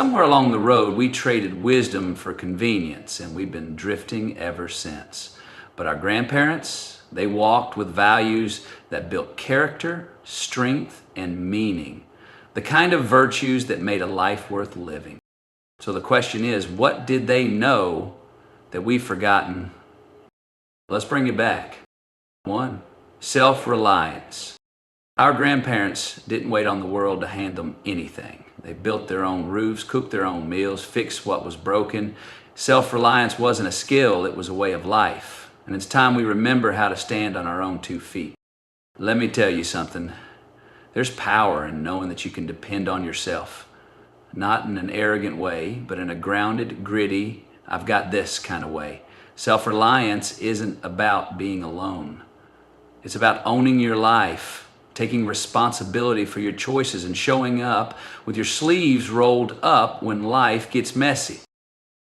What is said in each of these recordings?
Somewhere along the road, we traded wisdom for convenience, and we've been drifting ever since. But our grandparents, they walked with values that built character, strength, and meaning. The kind of virtues that made a life worth living. So the question is, what did they know that we've forgotten? Let's bring it back. 1, self-reliance. Our grandparents didn't wait on the world to hand them anything. They built their own roofs, cooked their own meals, fixed what was broken. Self-reliance wasn't a skill, it was a way of life. And it's time we remember how to stand on our own 2 feet. Let me tell you something. There's power in knowing that you can depend on yourself. Not in an arrogant way, but in a grounded, gritty, I've got this kind of way. Self-reliance isn't about being alone. It's about owning your life, taking responsibility for your choices, and showing up with your sleeves rolled up when life gets messy.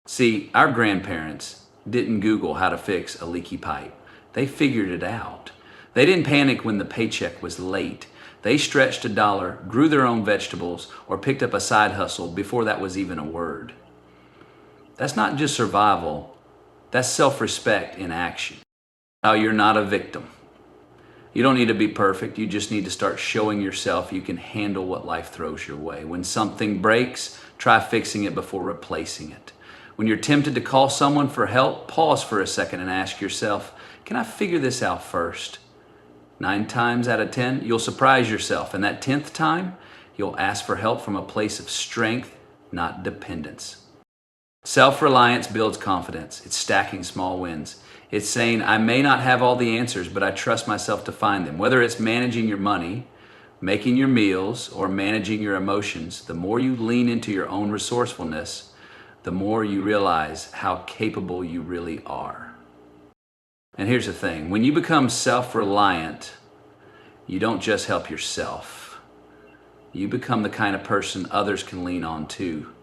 See, our grandparents didn't Google how to fix a leaky pipe. They figured it out. They didn't panic when the paycheck was late. They stretched a dollar, grew their own vegetables, or picked up a side hustle before that was even a word. That's not just survival, that's self-respect in action. Now, you're not a victim. You don't need to be perfect, you just need to start showing yourself you can handle what life throws your way. When something breaks, try fixing it before replacing it. When you're tempted to call someone for help, pause for a second and ask yourself, can I figure this out first? 9 times out of 10, you'll surprise yourself. And that 10th time, you'll ask for help from a place of strength, not dependence. Self-reliance builds confidence. It's stacking small wins. It's saying, I may not have all the answers, but I trust myself to find them. Whether it's managing your money, making your meals, or managing your emotions, the more you lean into your own resourcefulness, the more you realize how capable you really are. And here's the thing, when you become self-reliant, you don't just help yourself. You become the kind of person others can lean on too.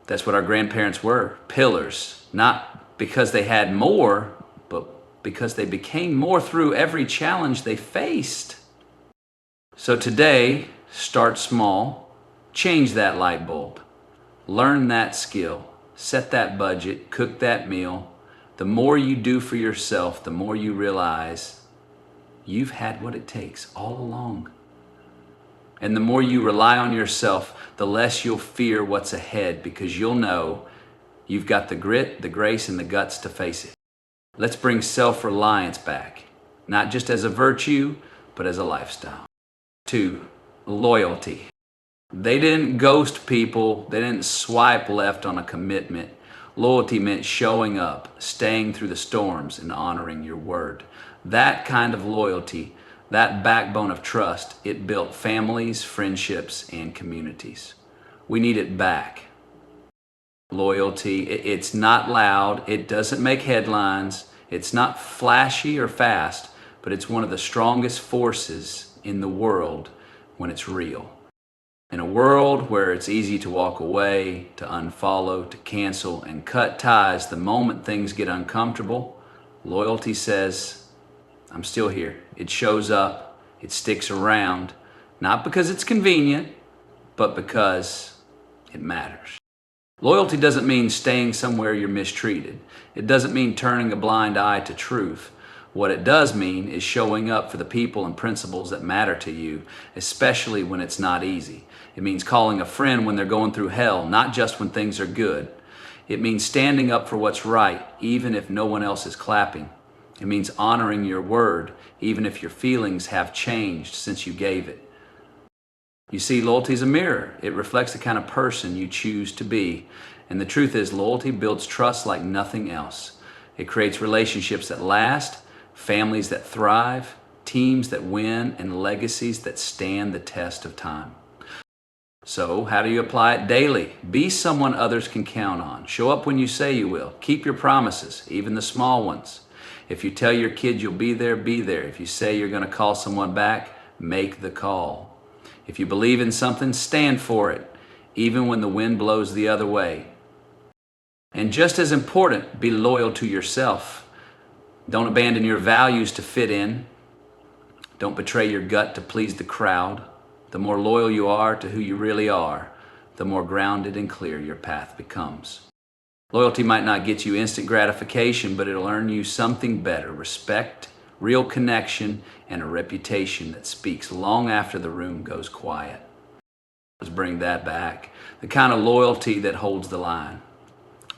That's what our grandparents were, pillars, not because they had more, but because they became more through every challenge they faced. So today, start small, change that light bulb, learn that skill, set that budget, cook that meal. The more you do for yourself, the more you realize you've had what it takes all along. And the more you rely on yourself, the less you'll fear what's ahead, because you'll know you've got the grit, the grace, and the guts to face it. Let's bring self-reliance back, not just as a virtue, but as a lifestyle. 2, loyalty. They didn't ghost people. They didn't swipe left on a commitment. Loyalty meant showing up, staying through the storms, and honoring your word. That kind of loyalty, that backbone of trust, it built families, friendships, and communities. We need it back. Loyalty, it's not loud, it doesn't make headlines, it's not flashy or fast, but it's one of the strongest forces in the world when it's real. In a world where it's easy to walk away, to unfollow, to cancel, and cut ties the moment things get uncomfortable, loyalty says, I'm still here. It shows up, it sticks around, not because it's convenient, but because it matters. Loyalty doesn't mean staying somewhere you're mistreated. It doesn't mean turning a blind eye to truth. What it does mean is showing up for the people and principles that matter to you, especially when it's not easy. It means calling a friend when they're going through hell, not just when things are good. It means standing up for what's right, even if no one else is clapping. It means honoring your word, even if your feelings have changed since you gave it. You see, loyalty is a mirror. It reflects the kind of person you choose to be. And the truth is, loyalty builds trust like nothing else. It creates relationships that last, families that thrive, teams that win, and legacies that stand the test of time. So, how do you apply it daily? Be someone others can count on. Show up when you say you will. Keep your promises, even the small ones. If you tell your kids you'll be there, be there. If you say you're going to call someone back, make the call. If you believe in something, stand for it, even when the wind blows the other way. And just as important, be loyal to yourself. Don't abandon your values to fit in. Don't betray your gut to please the crowd. The more loyal you are to who you really are, the more grounded and clear your path becomes. Loyalty might not get you instant gratification, but it'll earn you something better: respect, real connection, and a reputation that speaks long after the room goes quiet. Let's bring that back. The kind of loyalty that holds the line,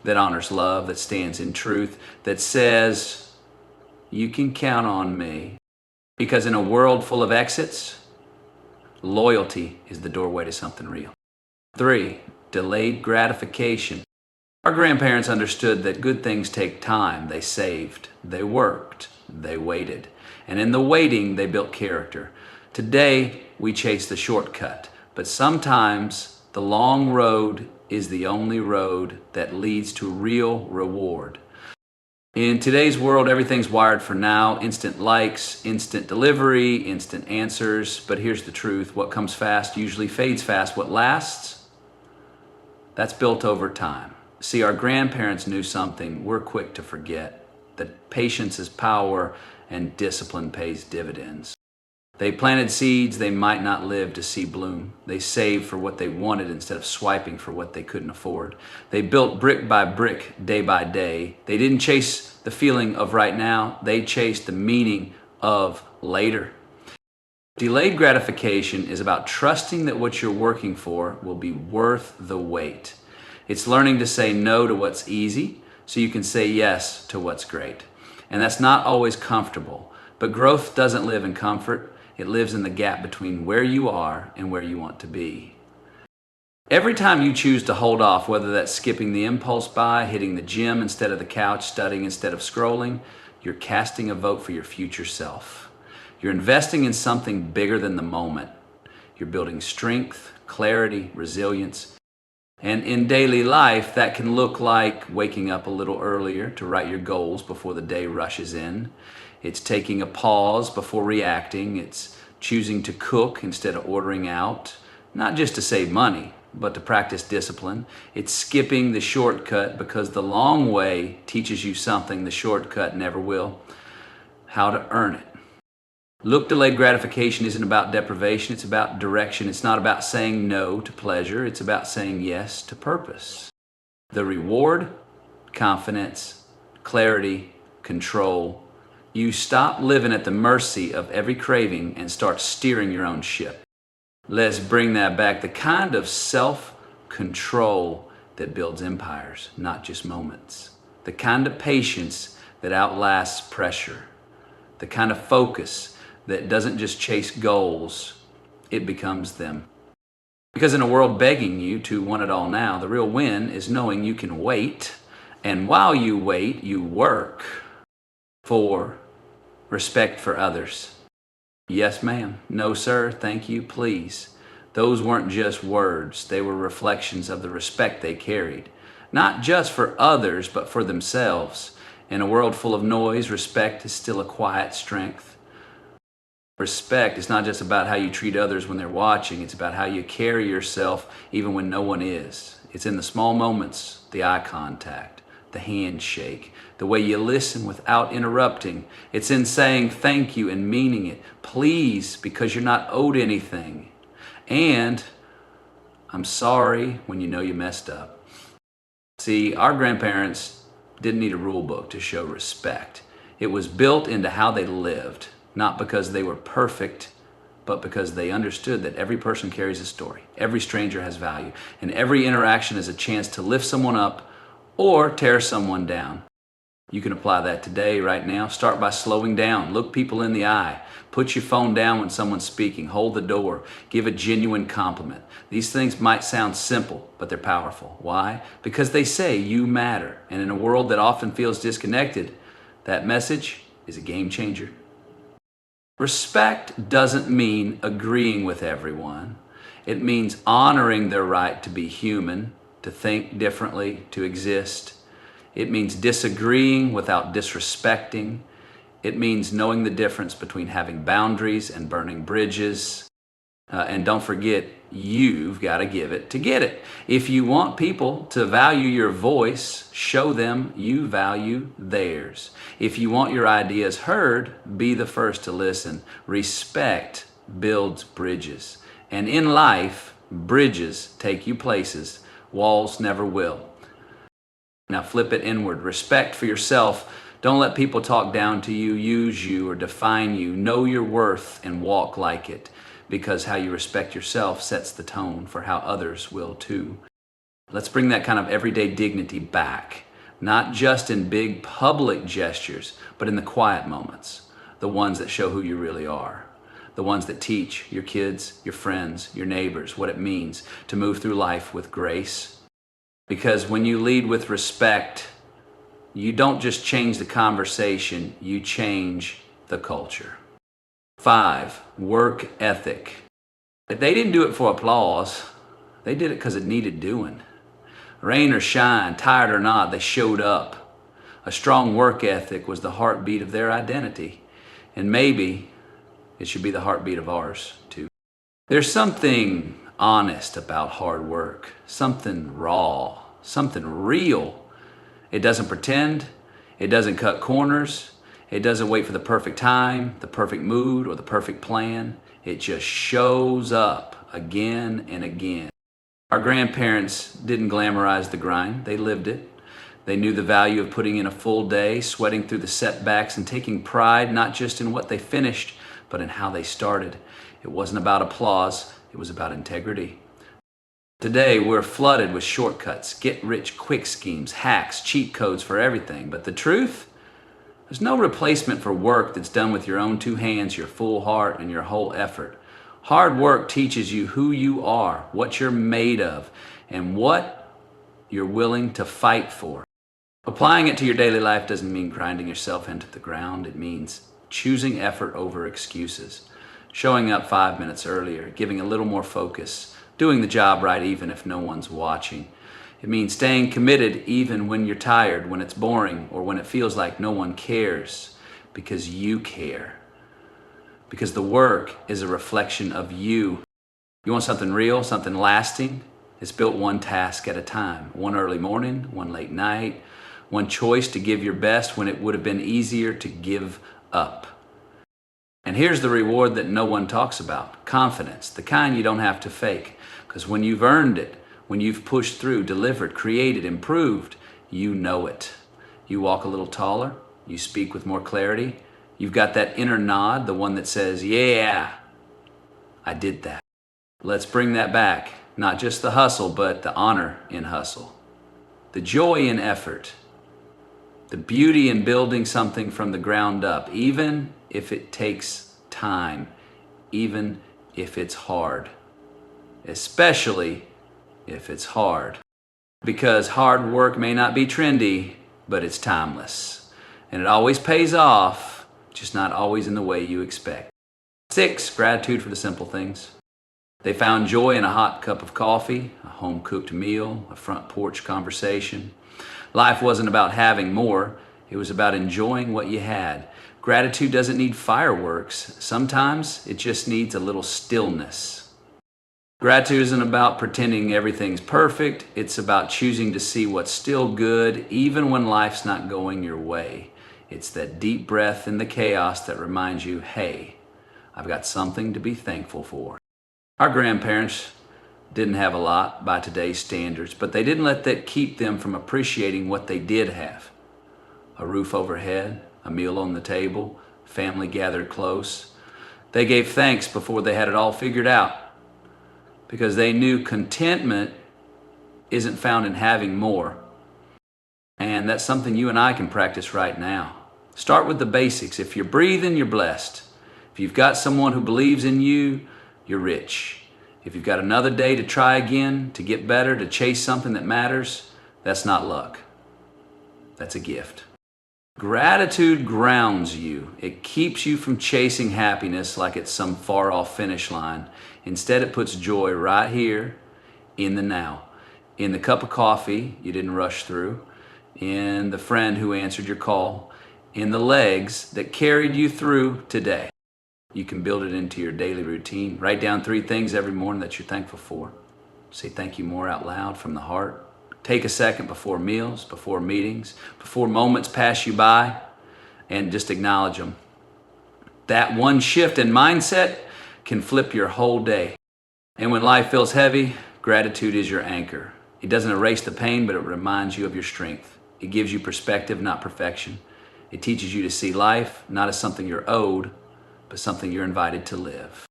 that honors love, that stands in truth, that says, you can count on me. Because in a world full of exits, loyalty is the doorway to something real. 3, delayed gratification. Our grandparents understood that good things take time. They saved, they worked, they waited. And in the waiting, they built character. Today, we chase the shortcut, but sometimes the long road is the only road that leads to real reward. In today's world, everything's wired for now: instant likes, instant delivery, instant answers. But here's the truth: what comes fast usually fades fast. What lasts, that's built over time. See, our grandparents knew something we're quick to forget: that patience is power and discipline pays dividends. They planted seeds they might not live to see bloom. They saved for what they wanted instead of swiping for what they couldn't afford. They built brick by brick, day by day. They didn't chase the feeling of right now. They chased the meaning of later. Delayed gratification is about trusting that what you're working for will be worth the wait. It's learning to say no to what's easy so you can say yes to what's great. And that's not always comfortable, but growth doesn't live in comfort. It lives in the gap between where you are and where you want to be. Every time you choose to hold off, whether that's skipping the impulse buy, hitting the gym instead of the couch, studying instead of scrolling, you're casting a vote for your future self. You're investing in something bigger than the moment. You're building strength, clarity, resilience. And in daily life, that can look like waking up a little earlier to write your goals before the day rushes in. It's taking a pause before reacting. It's choosing to cook instead of ordering out, not just to save money, but to practice discipline. It's skipping the shortcut because the long way teaches you something the shortcut never will: how to earn it. Look, delayed gratification isn't about deprivation, it's about direction. It's not about saying no to pleasure, it's about saying yes to purpose. The reward: confidence, clarity, control. You stop living at the mercy of every craving and start steering your own ship. Let's bring that back. The kind of self-control that builds empires, not just moments. The kind of patience that outlasts pressure. The kind of focus that doesn't just chase goals, it becomes them. Because in a world begging you to want it all now, the real win is knowing you can wait. And while you wait, you work for respect for others. Yes, ma'am. No, sir. Thank you, please. Those weren't just words. They were reflections of the respect they carried, not just for others, but for themselves. In a world full of noise, respect is still a quiet strength. Respect is not just about how you treat others when they're watching. It's about how you carry yourself even when no one is. It's in the small moments: the eye contact, the handshake, the way you listen without interrupting. It's in saying thank you and meaning it. Please, because you're not owed anything. And I'm sorry when you know you messed up. See, our grandparents didn't need a rule book to show respect. It was built into how they lived, not because they were perfect, but because they understood that every person carries a story. Every stranger has value, and every interaction is a chance to lift someone up or tear someone down. You can apply that today, right now. Start by slowing down. Look people in the eye. Put your phone down when someone's speaking. Hold the door. Give a genuine compliment. These things might sound simple, but they're powerful. Why? Because they say you matter. And in a world that often feels disconnected, that message is a game changer. Respect doesn't mean agreeing with everyone. It means honoring their right to be human, to think differently, to exist. It means disagreeing without disrespecting. It means knowing the difference between having boundaries and burning bridges. And don't forget, you've got to give it to get it. If you want people to value your voice, show them you value theirs. If you want your ideas heard, be the first to listen. Respect builds bridges. And in life, Bridges take you places, walls never will. Now flip it inward. Respect for yourself. Don't let people talk down to you, use you, or define you. Know your worth and walk like it, because how you respect yourself sets the tone for how others will too. Let's bring that kind of everyday dignity back, not just in big public gestures, but in the quiet moments, the ones that show who you really are, the ones that teach your kids, your friends, your neighbors what it means to move through life with grace. Because when you lead with respect, you don't just change the conversation, you change the culture. 5, work ethic. They didn't do it for applause. They did it because it needed doing. Rain or shine, tired or not, they showed up. A strong work ethic was the heartbeat of their identity. And maybe it should be the heartbeat of ours too. There's something honest about hard work, something raw, something real. It doesn't pretend, it doesn't cut corners, it doesn't wait for the perfect time, the perfect mood, or the perfect plan. It just shows up again and again. Our grandparents didn't glamorize the grind, they lived it. They knew the value of putting in a full day, sweating through the setbacks, and taking pride not just in what they finished, but in how they started. It wasn't about applause, it was about integrity. Today, we're flooded with shortcuts, get-rich-quick schemes, hacks, cheat codes for everything. But the truth? There's no replacement for work that's done with your own 2 hands, your full heart, and your whole effort. Hard work teaches you who you are, what you're made of, and what you're willing to fight for. Applying it to your daily life doesn't mean grinding yourself into the ground. It means choosing effort over excuses, showing up 5 minutes earlier, giving a little more focus, doing the job right even if no one's watching. It means staying committed even when you're tired, when it's boring, or when it feels like no one cares, because you care. Because the work is a reflection of you. You want something real, something lasting? It's built one task at a time. One early morning, one late night, one choice to give your best when it would have been easier to give up. And here's the reward that no one talks about. Confidence, the kind you don't have to fake. Because when you've earned it, when you've pushed through, delivered, created, improved, you know it. You walk a little taller, you speak with more clarity. You've got that inner nod, the one that says, yeah, I did that. Let's bring that back. Not just the hustle, but the honor in hustle. The joy in effort. The beauty in building something from the ground up, even if it takes time, even if it's hard. Especially if it's hard. Because hard work may not be trendy, but it's timeless. And it always pays off, just not always in the way you expect. 6, gratitude for the simple things. They found joy in a hot cup of coffee, a home-cooked meal, a front porch conversation. Life wasn't about having more, it was about enjoying what you had. Gratitude doesn't need fireworks. Sometimes it just needs a little stillness. Gratitude isn't about pretending everything's perfect. It's about choosing to see what's still good, even when life's not going your way. It's that deep breath in the chaos that reminds you, hey, I've got something to be thankful for. Our grandparents didn't have a lot by today's standards, but they didn't let that keep them from appreciating what they did have. A roof overhead, a meal on the table, family gathered close. They gave thanks before they had it all figured out, because they knew contentment isn't found in having more. And that's something you and I can practice right now. Start with the basics. If you're breathing, you're blessed. If you've got someone who believes in you, you're rich. If you've got another day to try again, to get better, to chase something that matters, that's not luck. That's a gift. Gratitude grounds you. It keeps you from chasing happiness like it's some far-off finish line. Instead, it puts joy right here in the now. In the cup of coffee you didn't rush through, in the friend who answered your call, in the legs that carried you through today. You can build it into your daily routine. Write down 3 things every morning that you're thankful for. Say thank you more out loud from the heart. Take a second before meals, before meetings, before moments pass you by, and just acknowledge them. That one shift in mindset can flip your whole day. And when life feels heavy, gratitude is your anchor. It doesn't erase the pain, but it reminds you of your strength. It gives you perspective, not perfection. It teaches you to see life not as something you're owed, but something you're invited to live.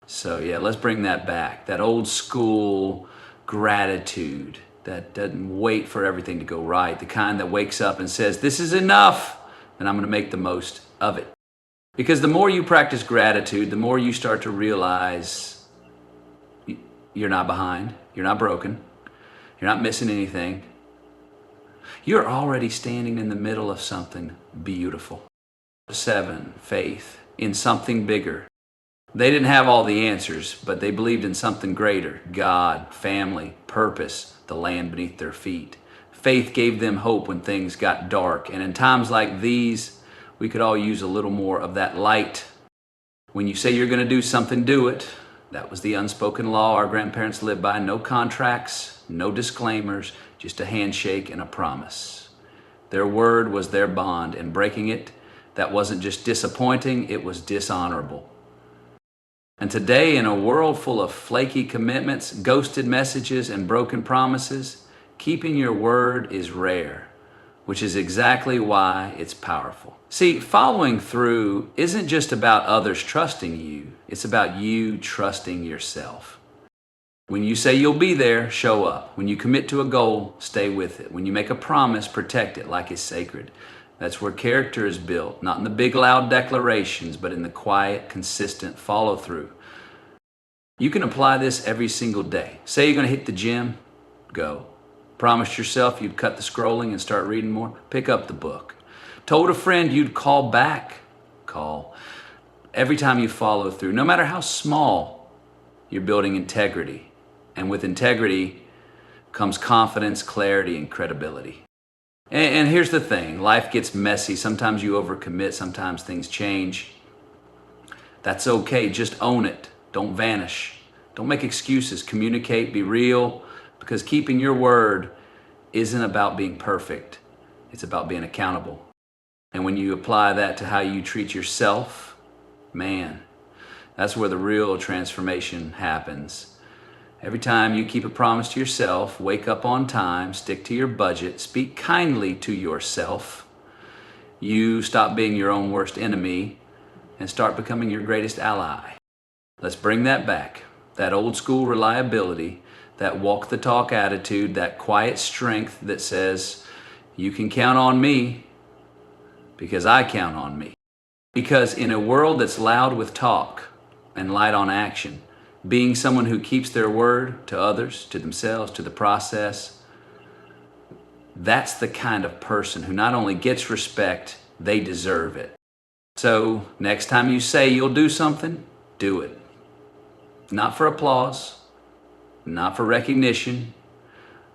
So yeah, let's bring that back. That old school gratitude that doesn't wait for everything to go right. The kind that wakes up and says, this is enough, and I'm going to make the most of it. Because the more you practice gratitude, the more you start to realize you're not behind, you're not broken, you're not missing anything. You're already standing in the middle of something beautiful. 7, faith in something bigger. They didn't have all the answers, but they believed in something greater: God, family, purpose, the land beneath their feet. Faith gave them hope when things got dark. And in times like these, we could all use a little more of that light. When you say you're going to do something, do it. That was the unspoken law our grandparents lived by. No contracts, no disclaimers, just a handshake and a promise. Their word was their bond, and breaking it, that wasn't just disappointing, it was dishonorable. And today, in a world full of flaky commitments, ghosted messages, and broken promises, keeping your word is rare, which is exactly why it's powerful. See, following through isn't just about others trusting you, it's about you trusting yourself. When you say you'll be there, show up. When you commit to a goal, stay with it. When you make a promise, protect it like it's sacred. That's where character is built, not in the big loud declarations, but in the quiet, consistent follow through. You can apply this every single day. Say you're going to hit the gym, go. Promised yourself you'd cut the scrolling and start reading more, pick up the book. Told a friend you'd call back, call. Every time you follow through, no matter how small, you're building integrity. And with integrity comes confidence, clarity, and credibility. And here's the thing, life gets messy. Sometimes you overcommit, sometimes things change. That's okay, just own it. Don't vanish. Don't make excuses. Communicate, be real, because keeping your word isn't about being perfect. It's about being accountable. And when you apply that to how you treat yourself, man, that's where the real transformation happens. Every time you keep a promise to yourself, wake up on time, stick to your budget, speak kindly to yourself, you stop being your own worst enemy and start becoming your greatest ally. Let's bring that back. That old school reliability, that walk the talk attitude, that quiet strength that says, you can count on me because I count on me. Because in a world that's loud with talk and light on action, being someone who keeps their word to others, to themselves, to the process, that's the kind of person who not only gets respect, they deserve it. So next time you say you'll do something, do it. Not for applause, not for recognition,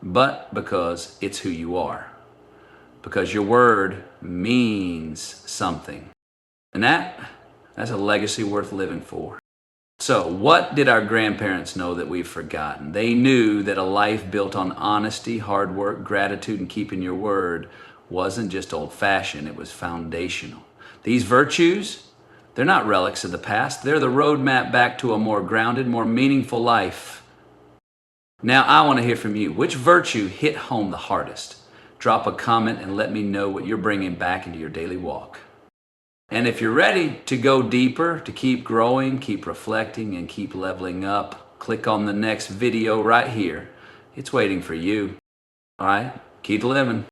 but because it's who you are. Because your word means something. And that's a legacy worth living for. So what did our grandparents know that we've forgotten? They knew that a life built on honesty, hard work, gratitude, and keeping your word wasn't just old-fashioned, it was foundational. These virtues, they're not relics of the past. They're the roadmap back to a more grounded, more meaningful life. Now I want to hear from you. Which virtue hit home the hardest? Drop a comment and let me know what you're bringing back into your daily walk. And if you're ready to go deeper, to keep growing, keep reflecting, and keep leveling up, click on the next video right here. It's waiting for you. All right, keep living.